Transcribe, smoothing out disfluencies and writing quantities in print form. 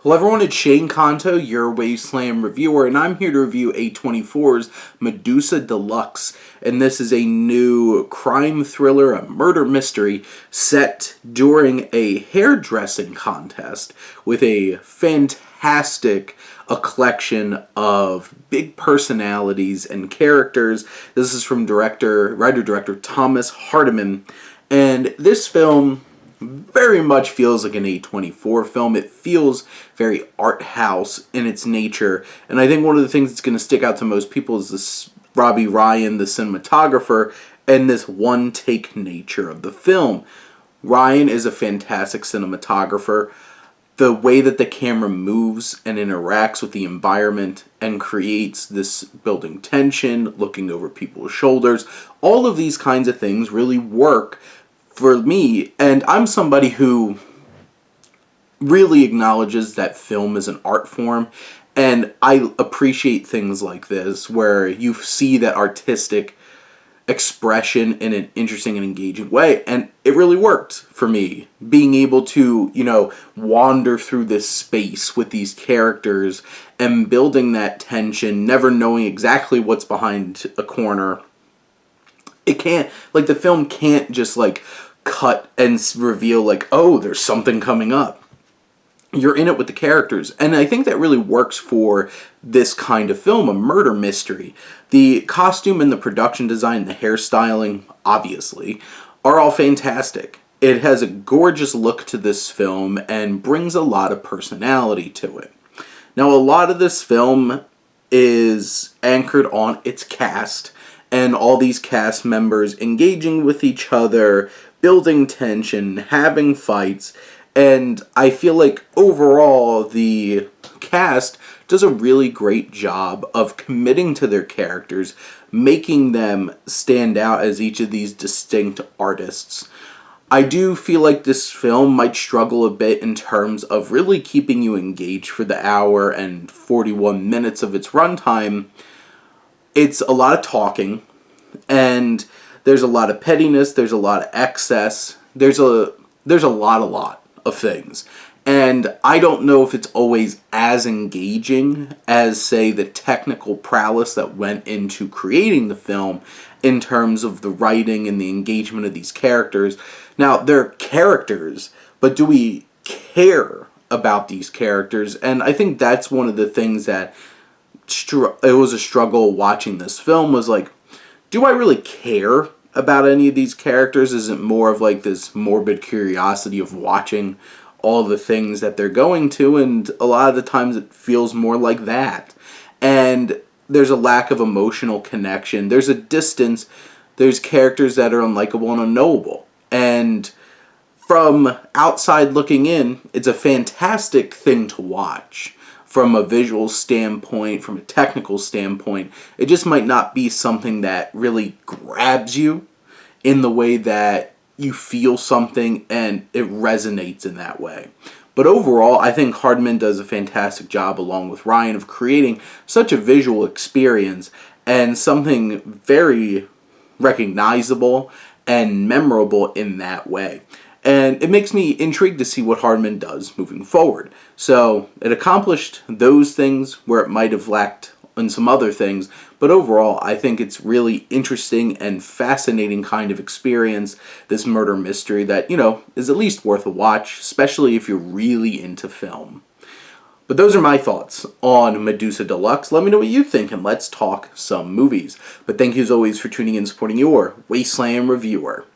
Hello everyone, it's Shane Kanto, your Wasteland reviewer, and I'm here to review A24's Medusa Deluxe. And this is a new crime thriller, a murder mystery, set during a hairdressing contest with a fantastic collection of big personalities and characters. This is from writer-director Thomas Hardiman, and this film very much feels like an A24 film. It feels very art house in its nature, and I think one of the things that's going to stick out to most people is this Robbie Ryan, the cinematographer, and this one-take nature of the film. Ryan is a fantastic cinematographer. The way that the camera moves and interacts with the environment and creates this building tension, looking over people's shoulders, all of these kinds of things really work for me, and I'm somebody who really acknowledges that film is an art form, and I appreciate things like this where you see that artistic expression in an interesting and engaging way, and it really worked for me. Being able to, wander through this space with these characters and building that tension, never knowing exactly what's behind a corner. It can't, the film can't just, cut and reveal, oh, there's something coming up. You're in it with the characters, and I think that really works for this kind of film, a murder mystery. The costume and the production design, the hairstyling, obviously, are all fantastic. It has a gorgeous look to this film and brings a lot of personality to it. Now, a lot of this film is anchored on its cast, and all these cast members engaging with each other, building tension, having fights, and I feel like overall the cast does a really great job of committing to their characters, making them stand out as each of these distinct artists. I do feel like this film might struggle a bit in terms of really keeping you engaged for the hour and 41 minutes of its runtime. It's a lot of talking, and there's a lot of pettiness, there's a lot of excess, there's a lot of things. And I don't know if it's always as engaging as, say, the technical prowess that went into creating the film in terms of the writing and the engagement of these characters. Now, they're characters, but do we care about these characters? And I think that's one of the things that it was a struggle watching this film, was do I really care about any of these characters? Is it more of this morbid curiosity of watching all the things that they're going to? And a lot of the times it feels more like that. And there's a lack of emotional connection. There's a distance. There's characters that are unlikable and unknowable. And from outside looking in, it's a fantastic thing to watch. From a visual standpoint, from a technical standpoint, it just might not be something that really grabs you in the way that you feel something and it resonates in that way. But overall, I think Hardiman does a fantastic job, along with Ryan, of creating such a visual experience and something very recognizable and memorable in that way. And it makes me intrigued to see what Hardiman does moving forward. So it accomplished those things where it might have lacked in some other things, but overall I think it's really interesting and fascinating kind of experience, this murder mystery that, is at least worth a watch, especially if you're really into film. But those are my thoughts on Medusa Deluxe. Let me know what you think, and let's talk some movies. But thank you as always for tuning in and supporting your Wasteland reviewer.